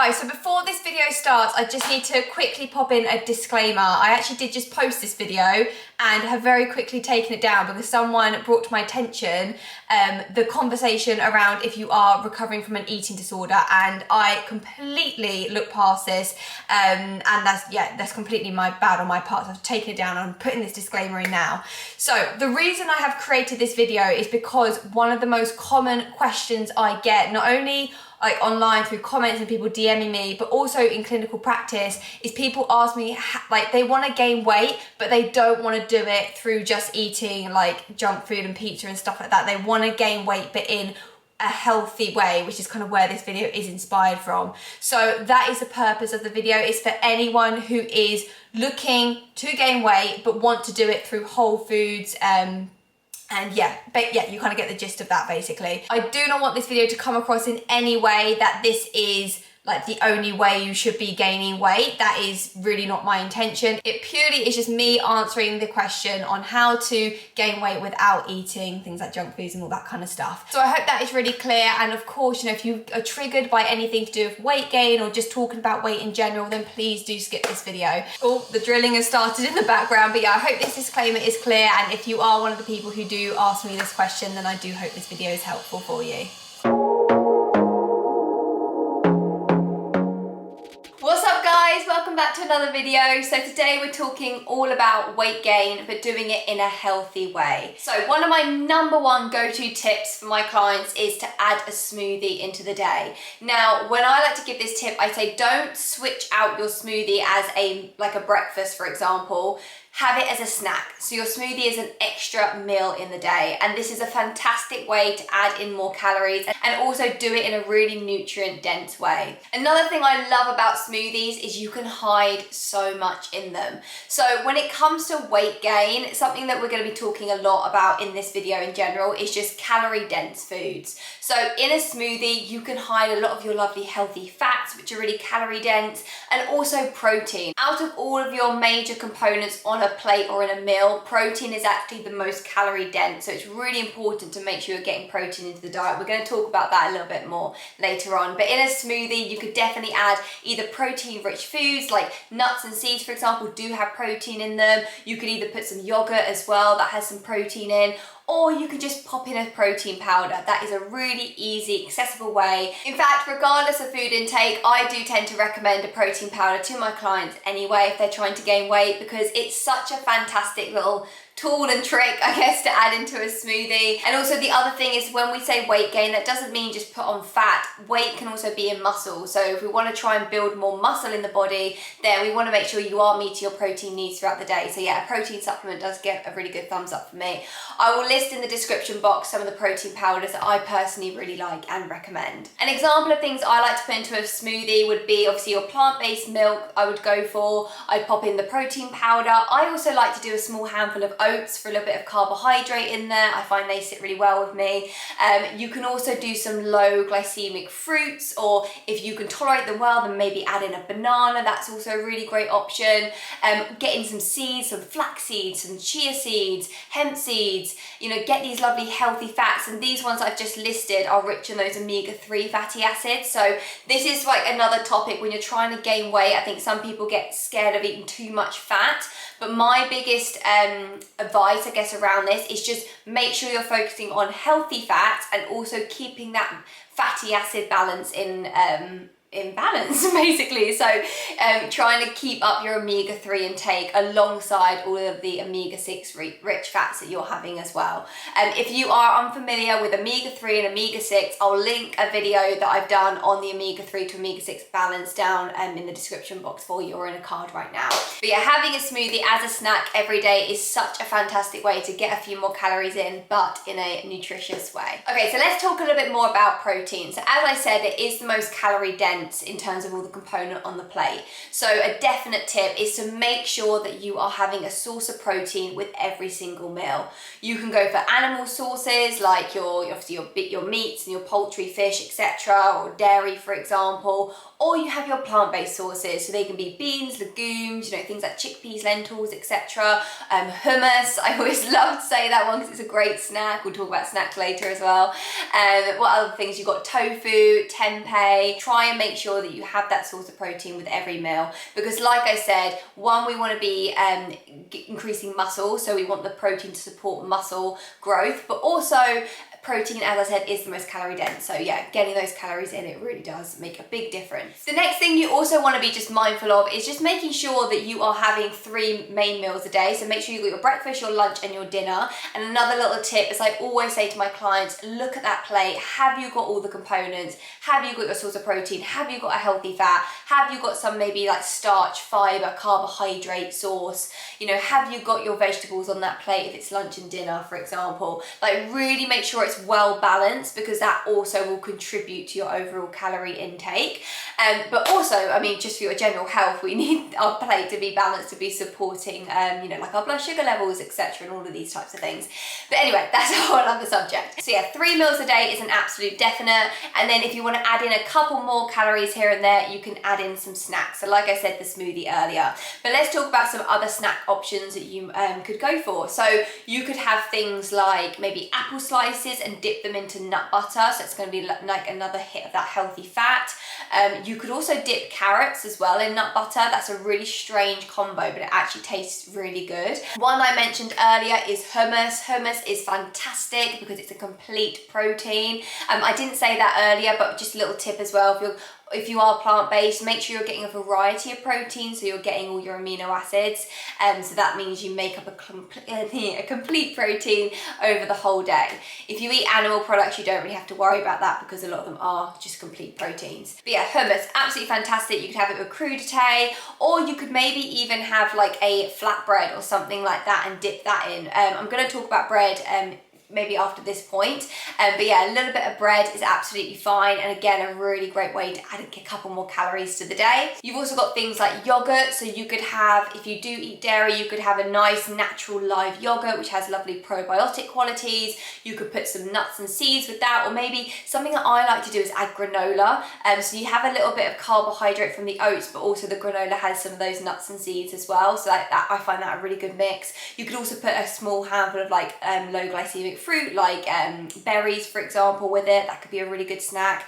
Guys, so before this video starts, I just need to quickly pop in a disclaimer. I actually did just post this video and have very quickly taken it down because someone brought to my attention the conversation around if you are recovering from an eating disorder, and I completely looked past this, and that's completely bad on my part. So I've taken it down and I'm putting this disclaimer in now. So the reason I have created this video is because one of the most common questions I get, not only like online through comments and people DMing me, but also in clinical practice, is people ask me, like, they want to gain weight, but they don't want to do it through just eating like junk food and pizza and stuff like that. They want to gain weight, but in a healthy way, which is kind of where this video is inspired from. So that is the purpose of the video. It's for anyone who is looking to gain weight, but want to do it through whole foods, you kind of get the gist of that basically. I do not want this video to come across in any way that this is like the only way you should be gaining weight. That is really not my intention. It purely is just me answering the question on how to gain weight without eating things like junk foods and all that kind of stuff. So I hope that is really clear. And of course, you know, if you are triggered by anything to do with weight gain or just talking about weight in general, then please do skip this video. Oh, the drilling has started in the background, but yeah, I hope this disclaimer is clear. And if you are one of the people who do ask me this question, then I do hope this video is helpful for you. What's up guys, welcome back to another video. So today we're talking all about weight gain, but doing it in a healthy way. So one of my number one go-to tips for my clients is to add a smoothie into the day. Now, when I like to give this tip, I say don't switch out your smoothie as a breakfast, for example. Have it as a snack. So your smoothie is an extra meal in the day. And this is a fantastic way to add in more calories and also do it in a really nutrient dense way. Another thing I love about smoothies is you can hide so much in them. So when it comes to weight gain, something that we're going to be talking a lot about in this video in general is just calorie dense foods. So in a smoothie, you can hide a lot of your lovely healthy fats, which are really calorie dense, and also protein. Out of all of your major components on a plate or in a meal, protein is actually the most calorie dense. So it's really important to make sure you're getting protein into the diet. We're going to talk about that a little bit more later on. But in a smoothie, you could definitely add either protein rich foods like nuts and seeds, for example, do have protein in them. You could either put some yogurt as well that has some protein in, or you can just pop in a protein powder. That is a really easy, accessible way. In fact, regardless of food intake, I do tend to recommend a protein powder to my clients anyway if they're trying to gain weight, because it's such a fantastic little tool and trick, I guess, to add into a smoothie. And also the other thing is, when we say weight gain, that doesn't mean just put on fat. Weight can also be in muscle. So if we want to try and build more muscle in the body, then we want to make sure you are meeting your protein needs throughout the day. So yeah, a protein supplement does get a really good thumbs up for me. I will list in the description box some of the protein powders that I personally really like and recommend. An example of things I like to put into a smoothie would be obviously your plant-based milk I would go for. I'd pop in the protein powder. I also like to do a small handful of oats for a little bit of carbohydrate in there. I find they sit really well with me. You can also do some low glycemic fruits, or if you can tolerate them well, then maybe add in a banana. That's also a really great option. Get in some seeds, some flax seeds, some chia seeds, hemp seeds. You know, get these lovely healthy fats, and these ones I've just listed are rich in those omega-3 fatty acids. So this is like another topic when you're trying to gain weight. I think some people get scared of eating too much fat, but my biggest advice, I guess, around this is just make sure you're focusing on healthy fats and also keeping that fatty acid balance in balance basically. So trying to keep up your omega-3 intake alongside all of the omega-6 rich fats that you're having as well. If you are unfamiliar with omega-3 and omega-6, I'll link a video that I've done on the omega-3 to omega-6 balance down in the description box for you, or in a card right now. But yeah, having a smoothie as a snack every day is such a fantastic way to get a few more calories in, but in a nutritious way. Okay, so let's talk a little bit more about protein. So as I said, it is the most calorie dense in terms of all the component on the plate. So a definite tip is to make sure that you are having a source of protein with every single meal. You can go for animal sources like your meats and your poultry, fish, etc., or dairy, for example, Or you have your plant-based sources, so they can be beans, legumes, you know, things like chickpeas, lentils, etc. Hummus, I always love to say that one because it's a great snack. We'll talk about snacks later as well. What other things? You've got tofu, tempeh. Try and make sure that you have that source of protein with every meal, because like I said, one, we want to be increasing muscle, so we want the protein to support muscle growth, but also protein, as I said, is the most calorie dense. So yeah, getting those calories in, it really does make a big difference. The next thing you also want to be just mindful of is just making sure that you are having 3 main meals a day. So make sure you've got your breakfast, your lunch and your dinner. And another little tip, as I always say to my clients, look at that plate. Have you got all the components? Have you got your source of protein? Have you got a healthy fat? Have you got some maybe like starch, fiber, carbohydrate source? You know, have you got your vegetables on that plate if it's lunch and dinner, for example? Like really make sure it's well balanced, because that also will contribute to your overall calorie intake. But also, I mean, just for your general health, we need our plate to be balanced, to be supporting, you know, like our blood sugar levels, etc., and all of these types of things. But anyway, that's a whole other subject. So yeah, 3 meals a day is an absolute definite. And then if you want to add in a couple more calories here and there, you can add in some snacks. So like I said, the smoothie earlier. But let's talk about some other snack options that you could go for. So you could have things like maybe apple slices and dip them into nut butter, so it's going to be like another hit of that healthy fat. You could also dip carrots as well in nut butter. That's a really strange combo, but it actually tastes really good. One I mentioned earlier is hummus. Hummus is fantastic because it's a complete protein. I didn't say that earlier, but just a little tip as well. If you are plant-based, make sure you're getting a variety of proteins, so you're getting all your amino acids. So that means you make up a complete protein over the whole day. If you eat animal products, you don't really have to worry about that because a lot of them are just complete proteins. But yeah, hummus, absolutely fantastic. You could have it with crudité, or you could maybe even have like a flatbread or something like that and dip that in. I'm going to talk about bread maybe after this point, but yeah, a little bit of bread is absolutely fine, and again, a really great way to add a couple more calories to the day. You've also got things like yogurt, so you could have, if you do eat dairy, you could have a nice natural live yogurt which has lovely probiotic qualities. You could put some nuts and seeds with that, or maybe something that I like to do is add granola, so you have a little bit of carbohydrate from the oats, but also the granola has some of those nuts and seeds as well, so that I find that a really good mix. You could also put a small handful of like low glycemic fruit, like berries, for example, with it. That could be a really good snack.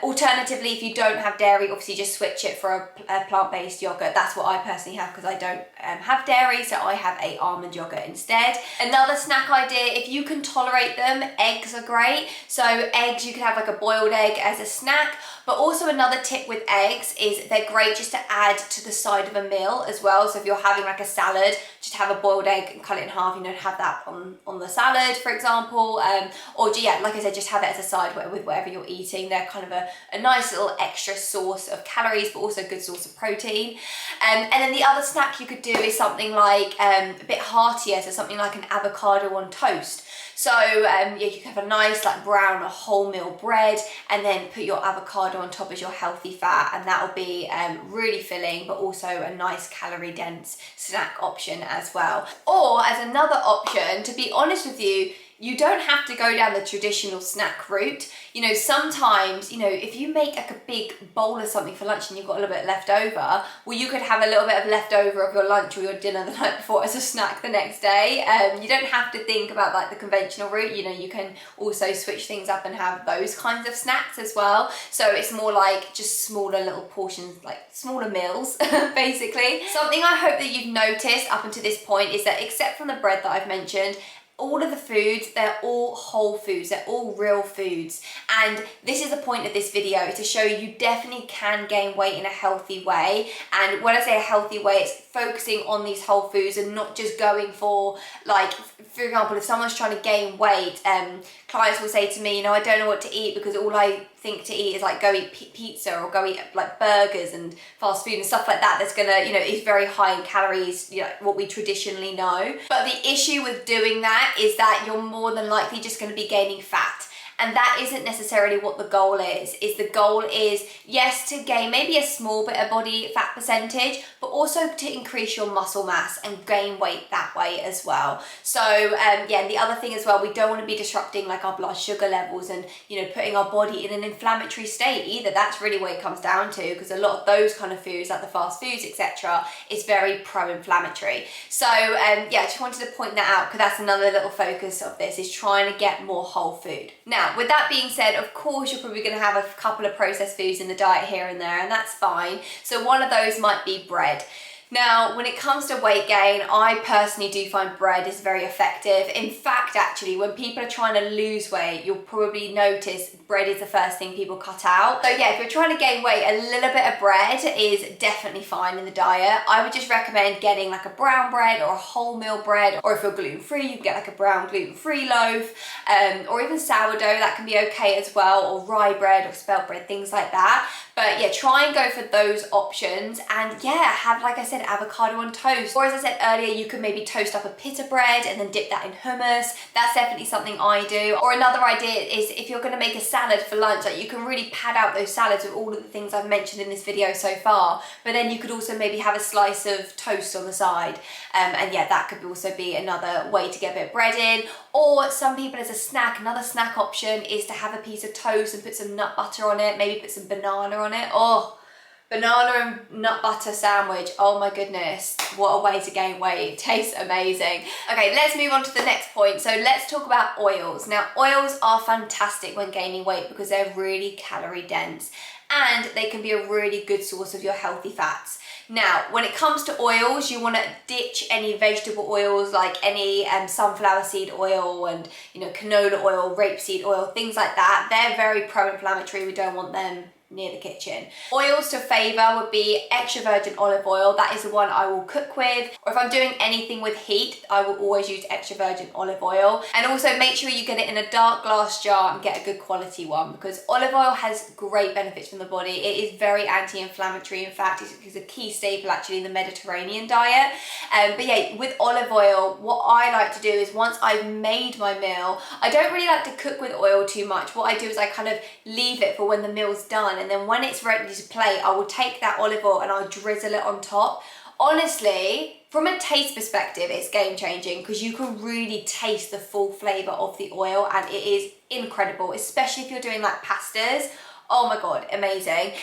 Alternatively, if you don't have dairy, obviously just switch it for a plant-based yogurt. That's what I personally have because I don't have dairy, so I have a almond yogurt instead. Another snack idea, if you can tolerate them, eggs are great. So eggs, you could have like a boiled egg as a snack, but also another tip with eggs is they're great just to add to the side of a meal as well. So if you're having like a salad, just have a boiled egg and cut it in half, you know, have that on the salad, for example, or yeah, like I said, just have it as a side with whatever you're eating. They're kind of a nice little extra source of calories, but also a good source of protein. And then the other snack you could do is something like a bit heartier, so something like an avocado on toast. So yeah, you can have a nice like brown or wholemeal bread, and then put your avocado on top as your healthy fat, and that will be really filling, but also a nice calorie dense snack option as well. Or as another option, to be honest with you, you don't have to go down the traditional snack route. You know, sometimes, you know, if you make like a big bowl of something for lunch and you've got a little bit left over, well, you could have a little bit of leftover of your lunch or your dinner the night before as a snack the next day. You don't have to think about like the conventional route. You know, you can also switch things up and have those kinds of snacks as well. So it's more like just smaller little portions, like smaller meals, basically. Something I hope that you've noticed up until this point is that, except from the bread that I've mentioned, all of the foods, they're all whole foods, they're all real foods. And this is the point of this video, to show you definitely can gain weight in a healthy way. And when I say a healthy way, it's focusing on these whole foods and not just going for, like, for example, if someone's trying to gain weight, clients will say to me, you know, I don't know what to eat because all I think to eat is like go eat pizza or go eat like burgers and fast food and stuff like that. That's gonna, you know, is very high in calories, you know, what we traditionally know. But the issue with doing that is that you're more than likely just going to be gaining fat. And that isn't necessarily what the goal is. The goal is, yes, to gain maybe a small bit of body fat percentage, but also to increase your muscle mass and gain weight that way as well. So yeah, the other thing as well, we don't want to be disrupting like our blood sugar levels and, you know, putting our body in an inflammatory state either. That's really what it comes down to, because a lot of those kind of foods, like the fast foods, etc., is very pro-inflammatory. So yeah, I just wanted to point that out, because that's another little focus of this, is trying to get more whole food. Now, with that being said, of course, you're probably going to have a couple of processed foods in the diet here and there, and that's fine. So one of those might be bread. Now, when it comes to weight gain, I personally do find bread is very effective. In fact, actually, when people are trying to lose weight, you'll probably notice bread is the first thing people cut out. So yeah, if you're trying to gain weight, a little bit of bread is definitely fine in the diet. I would just recommend getting like a brown bread or a wholemeal bread, or if you're gluten-free, you can get like a brown gluten-free loaf, or even sourdough, that can be okay as well, or rye bread or spelt bread, things like that. But yeah, try and go for those options, and yeah, have, like I said, avocado on toast. Or as I said earlier, you could maybe toast up a pita bread and then dip that in hummus. That's definitely something I do. Or another idea is, if you're gonna make a salad for lunch, like you can really pad out those salads with all of the things I've mentioned in this video so far, but then you could also maybe have a slice of toast on the side. And yeah, that could also be another way to get a bit of bread in. Or some people, as a snack, another snack option is to have a piece of toast and put some nut butter on it, maybe put some banana on it. Oh, banana and nut butter sandwich, oh my goodness, what a way to gain weight. It tastes amazing. Okay, let's move on to the next point. So let's talk about oils. Now, oils are fantastic when gaining weight because they're really calorie dense, and they can be a really good source of your healthy fats. Now, when it comes to oils, you want to ditch any vegetable oils like any sunflower seed oil and, you know, canola oil, rapeseed oil, things like that. They're very pro-inflammatory. We don't want them near the kitchen. Oils to favour would be extra virgin olive oil. That is the one I will cook with. Or if I'm doing anything with heat, I will always use extra virgin olive oil. And also make sure you get it in a dark glass jar and get a good quality one, because olive oil has great benefits from the body. It is very anti-inflammatory. In fact, it's a key staple actually in the Mediterranean diet. But yeah, with olive oil, what I like to do is, once I've made my meal, I don't really like to cook with oil too much. What I do is I kind of leave it for when the meal's done, and then when it's ready to plate, I will take that olive oil and I'll drizzle it on top. Honestly, from a taste perspective, it's game changing, because you can really taste the full flavour of the oil, and it is incredible, especially if you're doing like pastas. Oh my God, amazing.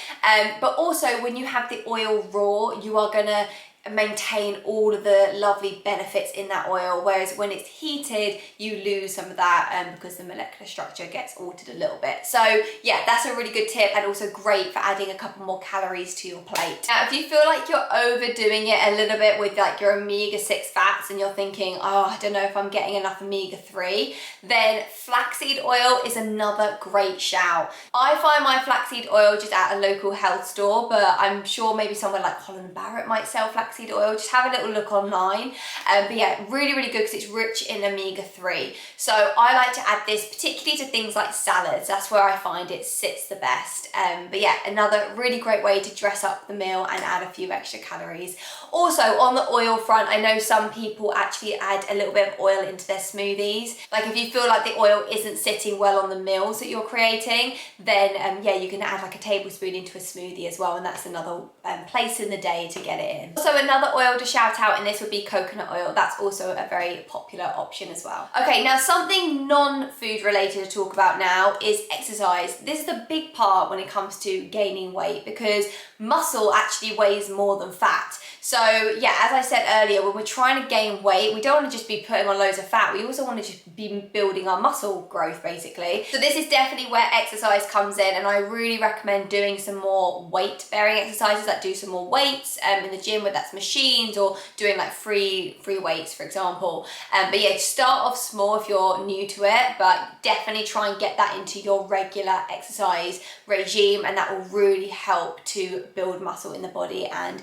But also when you have the oil raw, you are gonna maintain all of the lovely benefits in that oil, whereas when it's heated, you lose some of that because the molecular structure gets altered a little bit. So yeah, that's a really good tip, and also great for adding a couple more calories to your plate. Now, if you feel like you're overdoing it a little bit with like your omega-6 fats, and you're thinking, oh, I don't know if I'm getting enough omega-3, then flaxseed oil is another great shout. I find my flaxseed oil just at a local health store, but I'm sure maybe somewhere like Holland & Barrett might sell flaxseed oil. Just have a little look online. But yeah, really, really good because it's rich in omega-3. So I like to add this particularly to things like salads. That's where I find it sits the best. But yeah, another really great way to dress up the meal and add a few extra calories. Also, on the oil front, I know some people actually add a little bit of oil into their smoothies. Like if you feel like the oil isn't sitting well on the meals that you're creating, then yeah, you can add like a tablespoon into a smoothie as well, and that's another place in the day to get it in. Also, another oil to shout out in this would be coconut oil. That's also a very popular option as well. Okay, now something non-food related to talk about now is exercise. This is the big part when it comes to gaining weight, because muscle actually weighs more than fat. So yeah, as I said earlier, when we're trying to gain weight, we don't want to just be putting on loads of fat. We also want to just be building our muscle growth, basically. So this is definitely where exercise comes in, and I really recommend doing some more weight-bearing exercises, like do some more weights in the gym, whether that's machines or doing like free weights, for example. But yeah, start off small if you're new to it, but definitely try and get that into your regular exercise regime, and that will really help to build muscle in the body and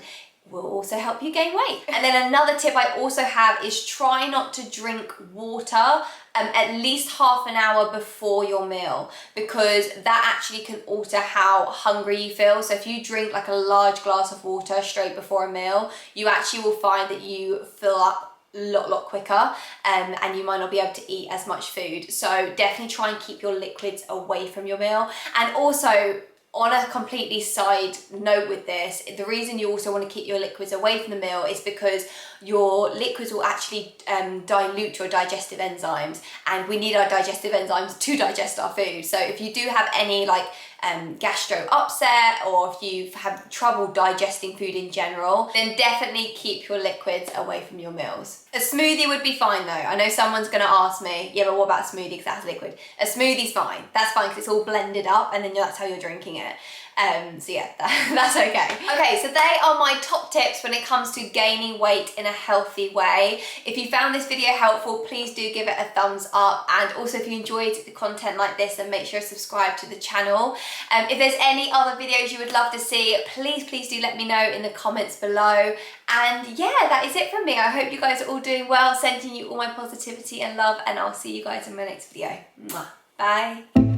will also help you gain weight. And then another tip I also have is try not to drink water at least half an hour before your meal, because that actually can alter how hungry you feel. So if you drink like a large glass of water straight before a meal, you actually will fill up lot quicker, and you might not be able to eat as much food. So definitely try and keep your liquids away from your meal. And also, on a completely side note with this, the reason you also want to keep your liquids away from the meal is because your liquids will actually dilute your digestive enzymes, and we need our digestive enzymes to digest our food. So if you do have any like gastro upset, or if you've had trouble digesting food in general, then definitely keep your liquids away from your meals. A smoothie would be fine though. I know someone's gonna ask me, yeah, but what about a smoothie because that's liquid? A smoothie's fine. That's fine because it's all blended up and then that's how you're drinking it. So yeah, that's okay. Okay, so they are my top tips when it comes to gaining weight in a healthy way. If you found this video helpful, please do give it a thumbs up. And also if you enjoyed the content like this, then make sure to subscribe to the channel. If there's any other videos you would love to see, please do let me know in the comments below. And yeah, that is it from me. I hope you guys are all doing well, sending you all my positivity and love, and I'll see you guys in my next video. Mwah. Bye.